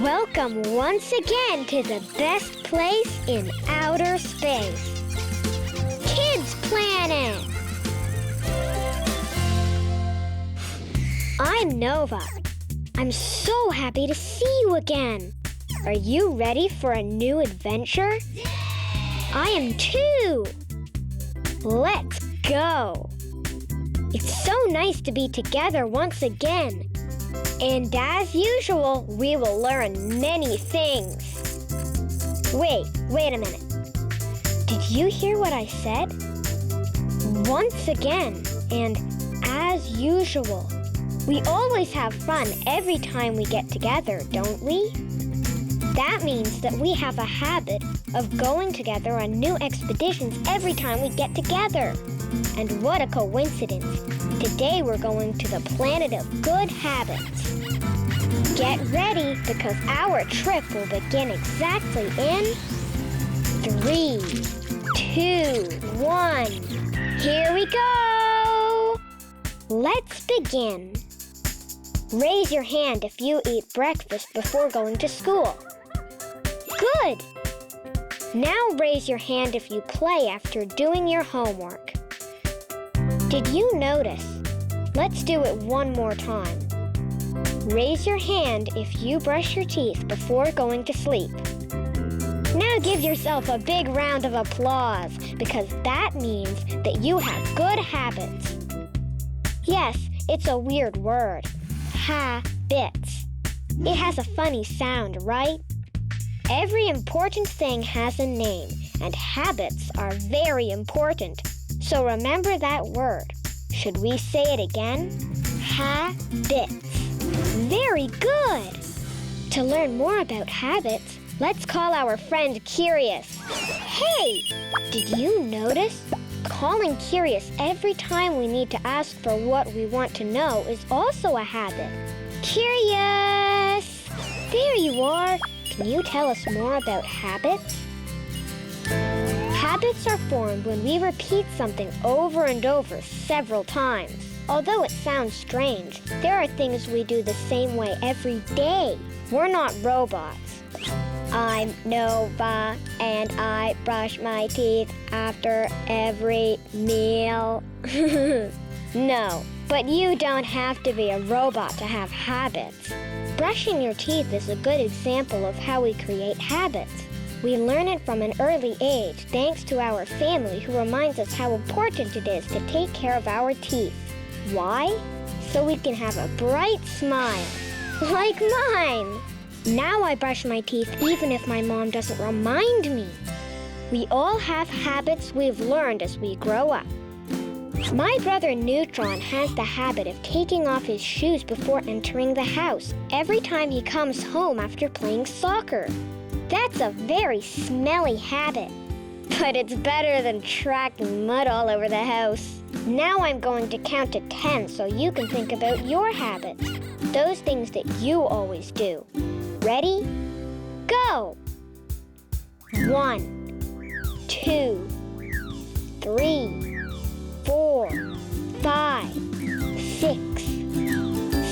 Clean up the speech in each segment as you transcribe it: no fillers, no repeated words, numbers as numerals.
Welcome once again to the best place in outer space, Kids Planet! I'm Nova. I'm so happy to see you again. Are you ready for a new adventure? I am too! Let's go! It's so nice to be together once again. And as usual, we will learn many things. Wait a minute. Did you hear what I said? Once again, and as usual. We always have fun every time we get together, don't we? That means that we have a habit of going together on new expeditions every time we get together. And what a coincidence. Today we're going to the planet of good habits. Get ready because our trip will begin exactly in 3, 2, 1. Here we go! Let's begin. Raise your hand if you eat breakfast before going to school. Good! Now raise your hand if you play after doing your homework. Did you notice? Let's do it one more time. Raise your hand if you brush your teeth before going to sleep. Now give yourself a big round of applause because that means that you have good habits. Yes, it's a weird word. Habits. It has a funny sound, right? Every important thing has a name, and habits are very important. So remember that word. Should we say it again? Habits. Very good! To learn more about habits, let's call our friend Curious. Hey! Did you notice? Calling Curious every time we need to ask for what we want to know is also a habit. Curious! There you are! Can you tell us more about habits? Habits are formed when we repeat something over and over several times. Although it sounds strange, there are things we do the same way every day. We're not robots. I'm Nova, and I brush my teeth after every meal. No, but you don't have to be a robot to have habits. Brushing your teeth is a good example of how we create habits. We learn it from an early age thanks to our family who reminds us how important it is to take care of our teeth. Why? So we can have a bright smile, like mine. Now I brush my teeth even if my mom doesn't remind me. We all have habits we've learned as we grow up. My brother Neutron has the habit of taking off his shoes before entering the house every time he comes home after playing soccer. That's a very smelly habit, but it's better than tracking mud all over the house. Now I'm going to count to 10 so you can think about your habits, those things that you always do. Ready? Go! 1, 2, 3, 4, 5, 6,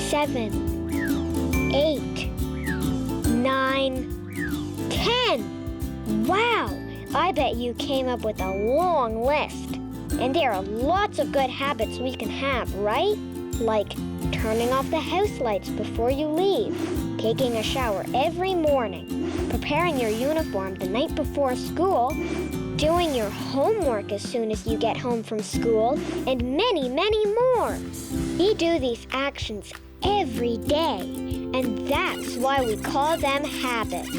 7, 8, 9, 10. Wow! I bet you came up with a long list. And there are lots of good habits we can have, right? Like turning off the house lights before you leave, taking a shower every morning, preparing your uniform the night before school, doing your homework as soon as you get home from school, and many, many more. We do these actions every day, and that's why we call them habits.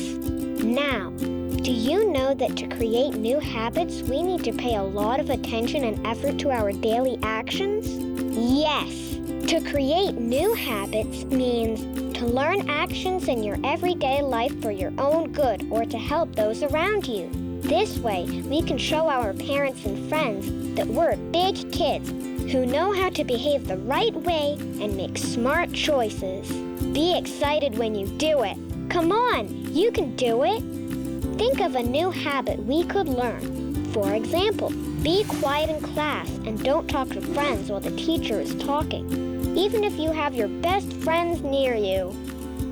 Now, do you know that to create new habits, we need to pay a lot of attention and effort to our daily actions? Yes. To create new habits means to learn actions in your everyday life for your own good or to help those around you. This way, we can show our parents and friends that we're big kids who know how to behave the right way and make smart choices. Be excited when you do it. Come on, you can do it. Think of a new habit we could learn. For example, be quiet in class and don't talk to friends while the teacher is talking, even if you have your best friends near you.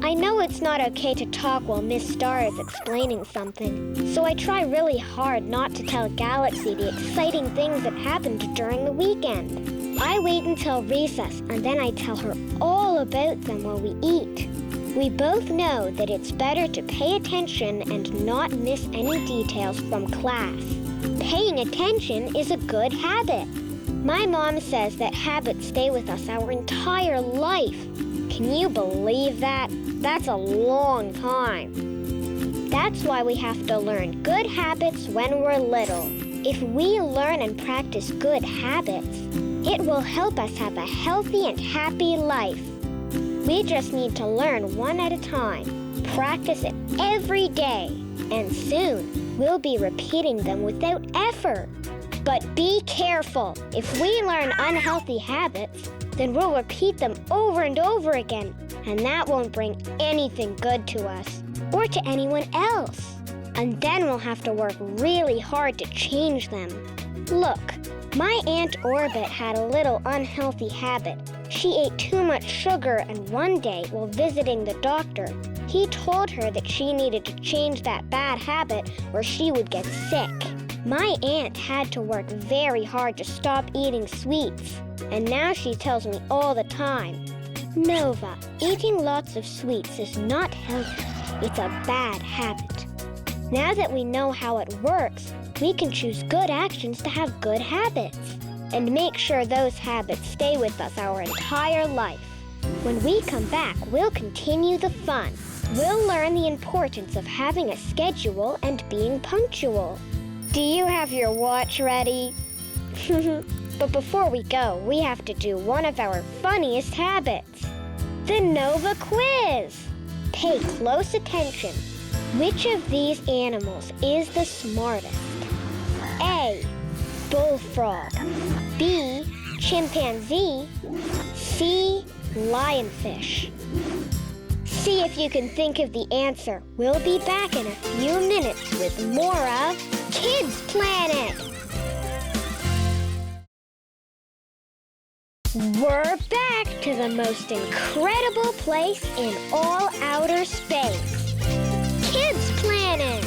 I know it's not okay to talk while Miss Star is explaining something, so I try really hard not to tell Galaxy the exciting things that happened during the weekend. I wait until recess and then I tell her all about them while we eat. We both know that it's better to pay attention and not miss any details from class. Paying attention is a good habit. My mom says that habits stay with us our entire life. Can you believe that? That's a long time. That's why we have to learn good habits when we're little. If we learn and practice good habits, it will help us have a healthy and happy life. We just need to learn one at a time, practice it every day, and soon we'll be repeating them without effort. But be careful. If we learn unhealthy habits, then we'll repeat them over and over again, and that won't bring anything good to us or to anyone else. And then we'll have to work really hard to change them. Look, my Aunt Orbit had a little unhealthy habit. She ate too much sugar, and one day, while visiting the doctor, he told her that she needed to change that bad habit or she would get sick. My aunt had to work very hard to stop eating sweets, and now she tells me all the time, Nova, eating lots of sweets is not healthy. It's a bad habit. Now that we know how it works, we can choose good actions to have good habits and make sure those habits stay with us our entire life. When we come back, we'll continue the fun. We'll learn the importance of having a schedule and being punctual. Do you have your watch ready? But before we go, we have to do one of our funniest habits, the Nova Quiz. Pay close attention. Which of these animals is the smartest? A, bullfrog. B, chimpanzee. C, lionfish. See if you can think of the answer. We'll be back in a few minutes with more of Kids Planet. We're back to the most incredible place in all outer space. Kids Planet!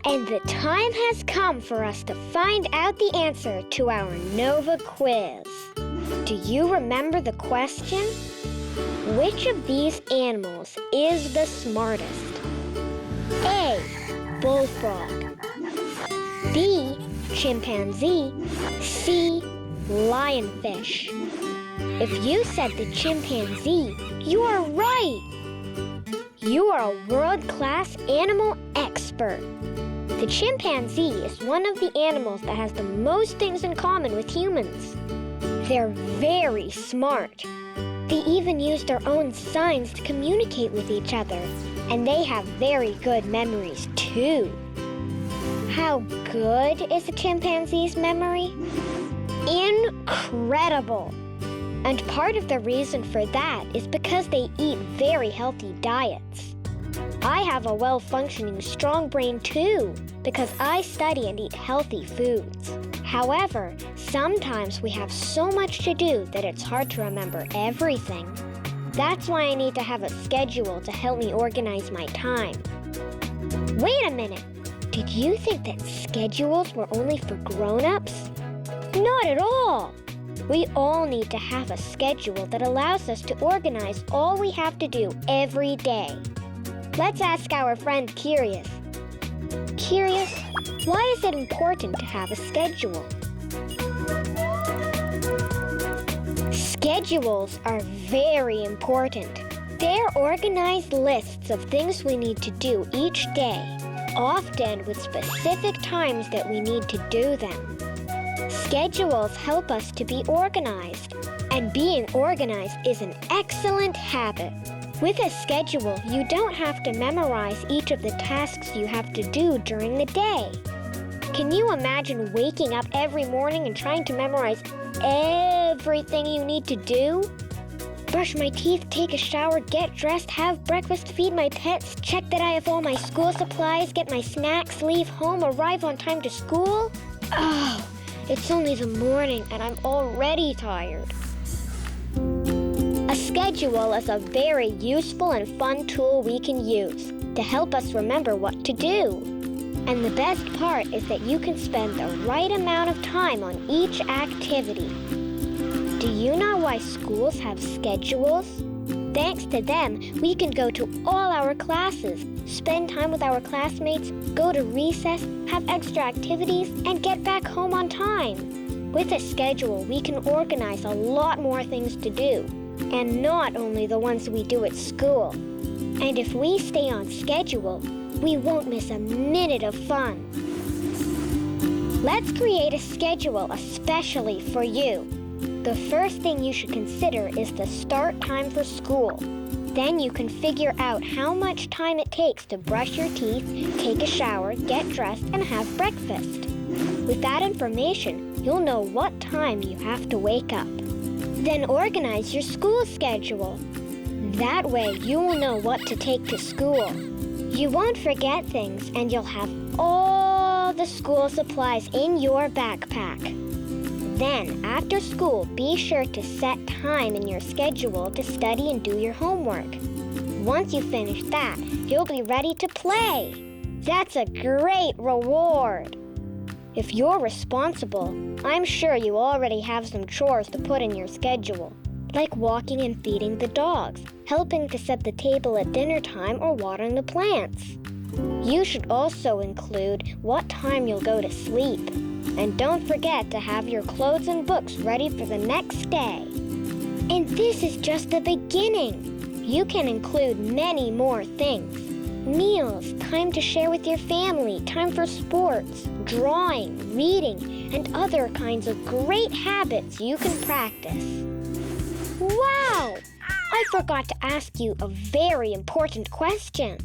And the time has come for us to find out the answer to our Nova Quiz. Do you remember the question? Which of these animals is the smartest? A, bullfrog. B, chimpanzee. C, lionfish. If you said the chimpanzee, you are right. You are a world-class animal expert. The chimpanzee is one of the animals that has the most things in common with humans. They're very smart. They even use their own signs to communicate with each other. And they have very good memories, too. How good is a chimpanzee's memory? Incredible! And part of the reason for that is because they eat very healthy diets. I have a well-functioning strong brain, too, because I study and eat healthy foods. However, sometimes we have so much to do that it's hard to remember everything. That's why I need to have a schedule to help me organize my time. Wait a minute! Did you think that schedules were only for grown-ups? Not at all! We all need to have a schedule that allows us to organize all we have to do every day. Let's ask our friend Curious. Curious, why is it important to have a schedule? Schedules are very important. They're organized lists of things we need to do each day, often with specific times that we need to do them. Schedules help us to be organized, and being organized is an excellent habit. With a schedule, you don't have to memorize each of the tasks you have to do during the day. Can you imagine waking up every morning and trying to memorize everything you need to do? Brush my teeth, take a shower, get dressed, have breakfast, feed my pets, check that I have all my school supplies, get my snacks, leave home, arrive on time to school? Oh, it's only the morning and I'm already tired. A schedule is a very useful and fun tool we can use to help us remember what to do. And the best part is that you can spend the right amount of time on each activity. Do you know why schools have schedules? Thanks to them, we can go to all our classes, spend time with our classmates, go to recess, have extra activities, and get back home on time. With a schedule, we can organize a lot more things to do, and not only the ones we do at school. And if we stay on schedule, we won't miss a minute of fun. Let's create a schedule especially for you. The first thing you should consider is the start time for school. Then you can figure out how much time it takes to brush your teeth, take a shower, get dressed, and have breakfast. With that information, you'll know what time you have to wake up. Then organize your school schedule. That way you will know what to take to school. You won't forget things, and you'll have all the school supplies in your backpack. Then, after school, be sure to set time in your schedule to study and do your homework. Once you finish that, you'll be ready to play. That's a great reward. If you're responsible, I'm sure you already have some chores to put in your schedule, like walking and feeding the dogs, helping to set the table at dinner time, or watering the plants. You should also include what time you'll go to sleep. And don't forget to have your clothes and books ready for the next day. And this is just the beginning. You can include many more things. Meals, time to share with your family, time for sports, drawing, reading, and other kinds of great habits you can practice. Wow! I forgot to ask you a very important question.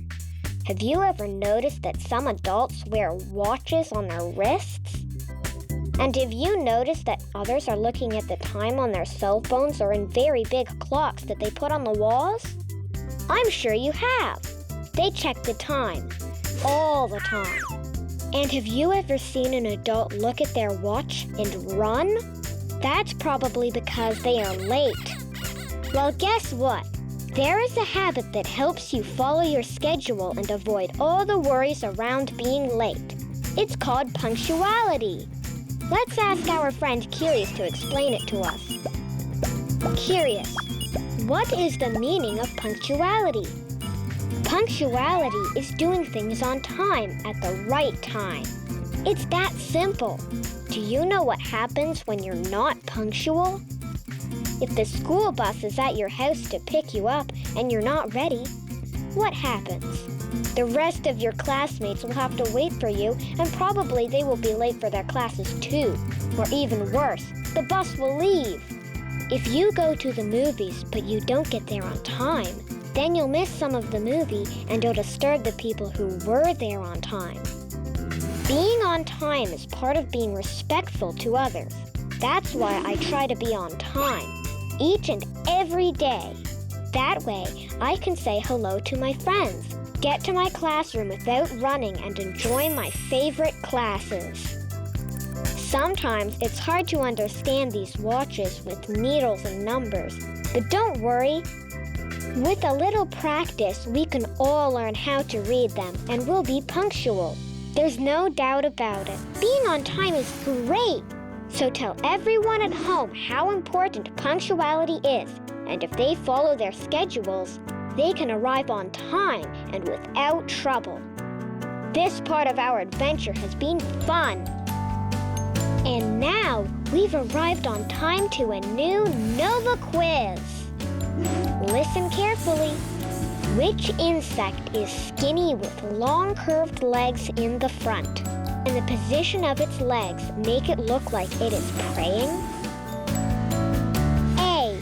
Have you ever noticed that some adults wear watches on their wrists? And have you noticed that others are looking at the time on their cell phones or in very big clocks that they put on the walls? I'm sure you have. They check the time all the time. And have you ever seen an adult look at their watch and run? That's probably because they are late. Well, guess what? There is a habit that helps you follow your schedule and avoid all the worries around being late. It's called punctuality. Let's ask our friend Curious to explain it to us. Curious, what is the meaning of punctuality? Punctuality is doing things on time at the right time. It's that simple. Do you know what happens when you're not punctual? If the school bus is at your house to pick you up and you're not ready, what happens? The rest of your classmates will have to wait for you, and probably they will be late for their classes too. Or even worse, the bus will leave. If you go to the movies but you don't get there on time, then you'll miss some of the movie and you'll disturb the people who were there on time. Being on time is part of being respectful to others. That's why I try to be on time, each and every day. That way, I can say hello to my friends, get to my classroom without running, and enjoy my favorite classes. Sometimes it's hard to understand these watches with needles and numbers, but don't worry. With a little practice, we can all learn how to read them, and we'll be punctual. There's no doubt about it. Being on time is great. So tell everyone at home how important punctuality is, and if they follow their schedules, they can arrive on time and without trouble. This part of our adventure has been fun. And now we've arrived on time to a new Nova quiz. Listen carefully. Which insect is skinny with long curved legs in the front? And the position of its legs make it look like it is praying? A.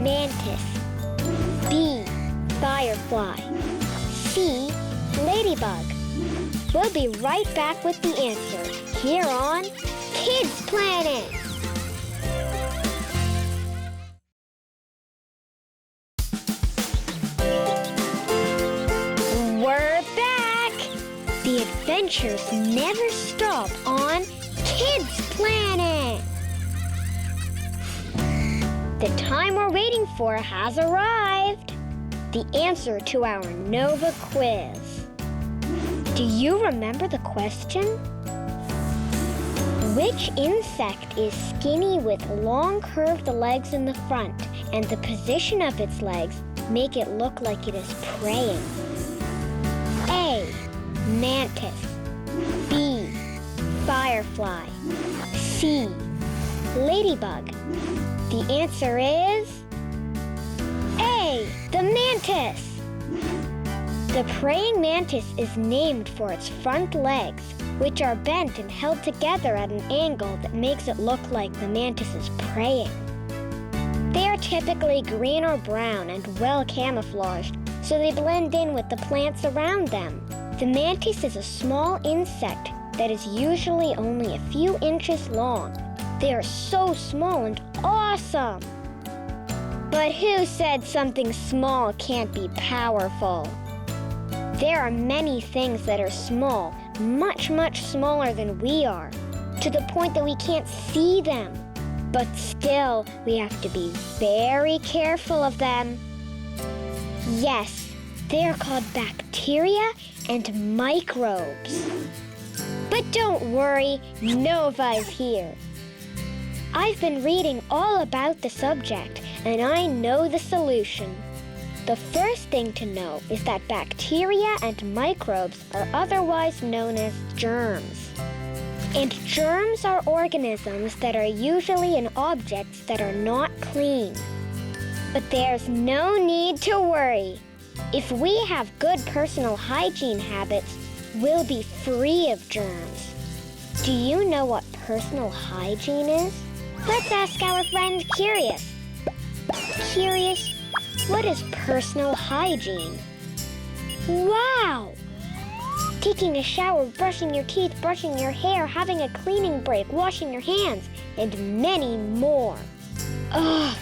Mantis. B. Firefly. C. Ladybug. We'll be right back with the answer here on Kids Planet. We're back! The adventures never stop on Kids Planet! The The time we're waiting for has arrived. The answer to our Nova quiz. Do you remember the question? Which insect is skinny with long curved legs in the front, and the position of its legs make it look like it is praying? A. Mantis. B. Firefly. C. Ladybug. The answer is A. The mantis. The praying mantis is named for its front legs, which are bent and held together at an angle that makes it look like the mantis is praying. They are typically green or brown and well camouflaged, so they blend in with the plants around them. The mantis is a small insect that is usually only a few inches long. They are so small and awesome. But who said something small can't be powerful? There are many things that are small, much, much smaller than we are, to the point that we can't see them. But still, we have to be very careful of them. Yes, they are called bacteria and microbes. But don't worry, Nova is here. I've been reading all about the subject, and I know the solution. The first thing to know is that bacteria and microbes are otherwise known as germs. And germs are organisms that are usually in objects that are not clean. But there's no need to worry. If we have good personal hygiene habits, we'll be free of germs. Do you know what personal hygiene is? Let's ask our friend Curious. Curious, what is personal hygiene? Wow! Taking a shower, brushing your teeth, brushing your hair, having a cleaning break, washing your hands, and many more. Ugh!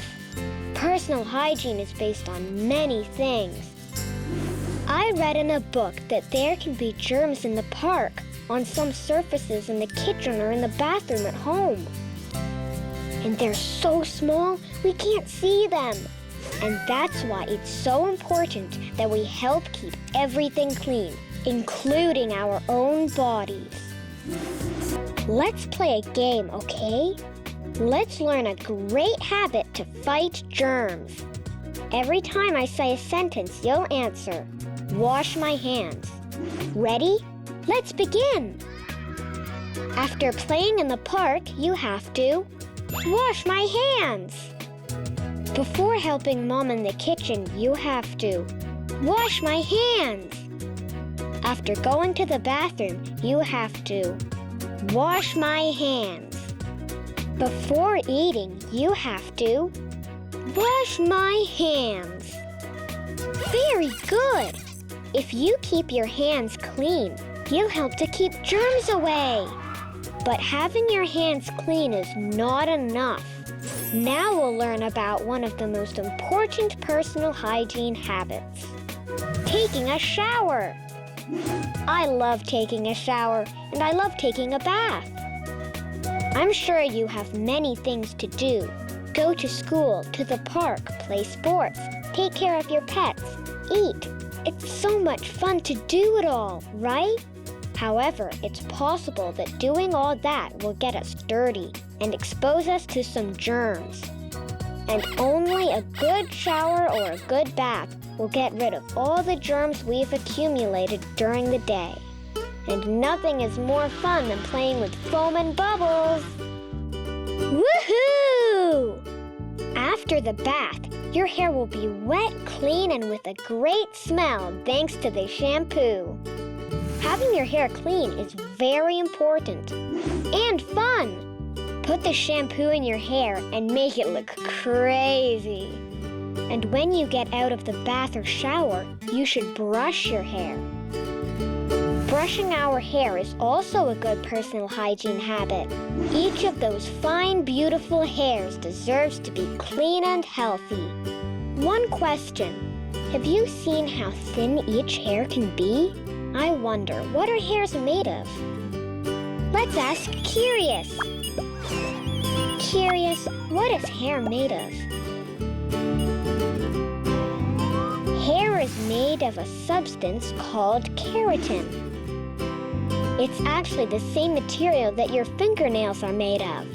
Personal hygiene is based on many things. I read in a book that there can be germs in the park, on some surfaces in the kitchen or in the bathroom at home. And they're so small, we can't see them. And that's why it's so important that we help keep everything clean, including our own bodies. Let's play a game, okay? Let's learn a great habit to fight germs. Every time I say a sentence, you'll answer, "Wash my hands." Ready? Let's begin. After playing in the park, you have to wash my hands. Before helping Mom in the kitchen, you have to wash my hands. After going to the bathroom, you have to wash my hands. Before eating, you have to wash my hands. Very good. If you keep your hands clean, you'll help to keep germs away. But having your hands clean is not enough. Now we'll learn about one of the most important personal hygiene habits. Taking a shower. I love taking a shower, and I love taking a bath. I'm sure you have many things to do. Go to school, to the park, play sports, take care of your pets, eat. It's so much fun to do it all, right? However, it's possible that doing all that will get us dirty and expose us to some germs. And only a good shower or a good bath will get rid of all the germs we've accumulated during the day. And nothing is more fun than playing with foam and bubbles. Woohoo! After the bath, your hair will be wet, clean, and with a great smell thanks to the shampoo. Having your hair clean is very important and fun. Put the shampoo in your hair and make it look crazy. And when you get out of the bath or shower, you should brush your hair. Brushing our hair is also a good personal hygiene habit. Each of those fine, beautiful hairs deserves to be clean and healthy. One question. Have you seen how thin each hair can be? I wonder, what are hairs made of? Let's ask Curious. Curious, what is hair made of? Hair is made of a substance called keratin. It's actually the same material that your fingernails are made of.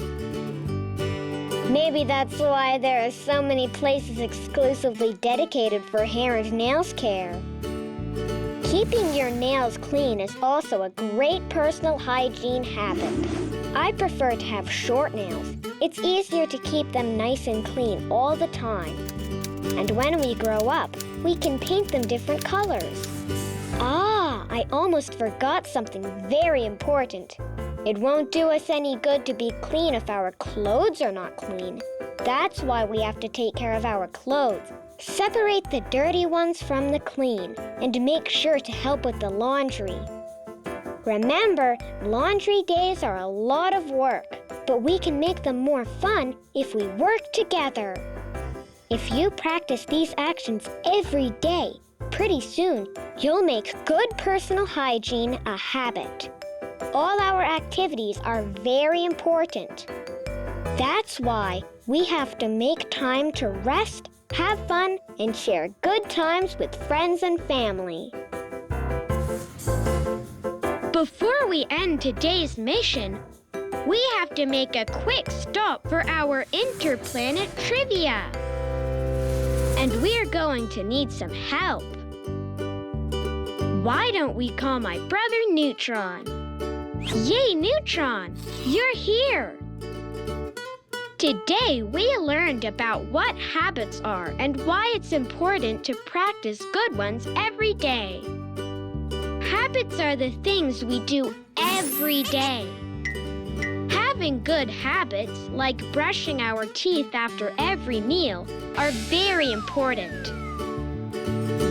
Maybe that's why there are so many places exclusively dedicated for hair and nails care. Keeping your nails clean is also a great personal hygiene habit. I prefer to have short nails. It's easier to keep them nice and clean all the time. And when we grow up, we can paint them different colors. I almost forgot something very important. It won't do us any good to be clean if our clothes are not clean. That's why we have to take care of our clothes. Separate the dirty ones from the clean and make sure to help with the laundry. Remember, laundry days are a lot of work, but we can make them more fun if we work together. If you practice these actions every day, pretty soon you'll make good personal hygiene a habit. All our activities are very important. That's why we have to make time to rest, have fun, and share good times with friends and family. Before we end today's mission, we have to make a quick stop for our interplanet trivia. And we're going to need some help. Why don't we call my brother Neutron? Yay, Neutron! You're here! Today, we learned about what habits are and why it's important to practice good ones every day. Habits are the things we do every day. Having good habits, like brushing our teeth after every meal, are very important.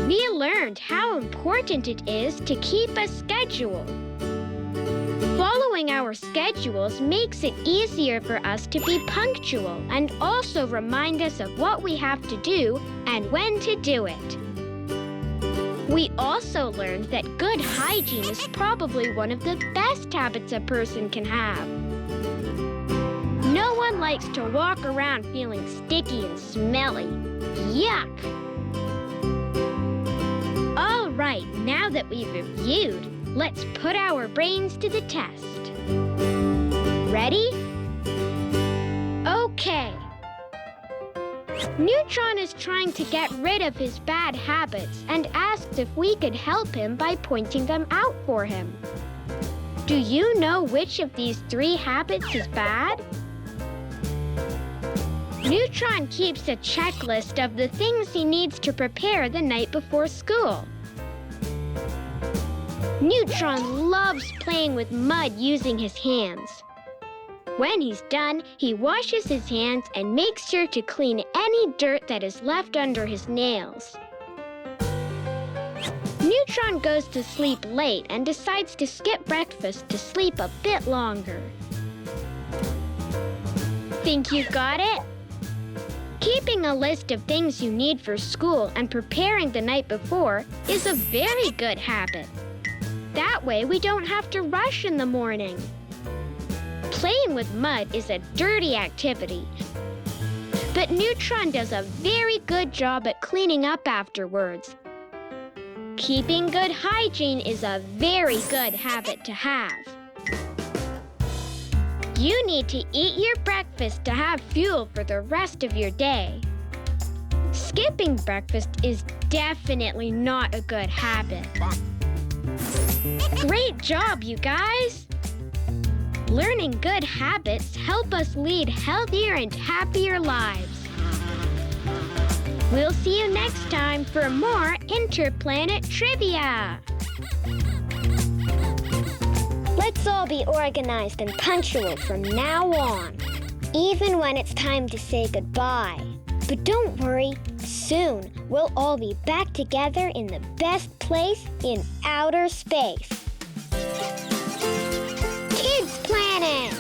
We learned how important it is to keep a schedule. Following our schedules makes it easier for us to be punctual and also remind us of what we have to do and when to do it. We also learned that good hygiene is probably one of the best habits a person can have. No one likes to walk around feeling sticky and smelly. Yuck! All right, now that we've reviewed, let's put our brains to the test. Ready? Okay. Neutron is trying to get rid of his bad habits and asks if we could help him by pointing them out for him. Do you know which of these 3 habits is bad? Neutron keeps a checklist of the things he needs to prepare the night before school. Neutron loves playing with mud using his hands. When he's done, he washes his hands and makes sure to clean any dirt that is left under his nails. Neutron goes to sleep late and decides to skip breakfast to sleep a bit longer. Think you got it? Keeping a list of things you need for school and preparing the night before is a very good habit. That way we don't have to rush in the morning. Playing with mud is a dirty activity, but Neutron does a very good job at cleaning up afterwards. Keeping good hygiene is a very good habit to have. You need to eat your breakfast to have fuel for the rest of your day. Skipping breakfast is definitely not a good habit. Great job, you guys! Learning good habits help us lead healthier and happier lives. We'll see you next time for more Interplanet Trivia. Let's all be organized and punctual from now on, even when it's time to say goodbye. But don't worry, soon we'll all be back together in the best place in outer space. Kids Planet!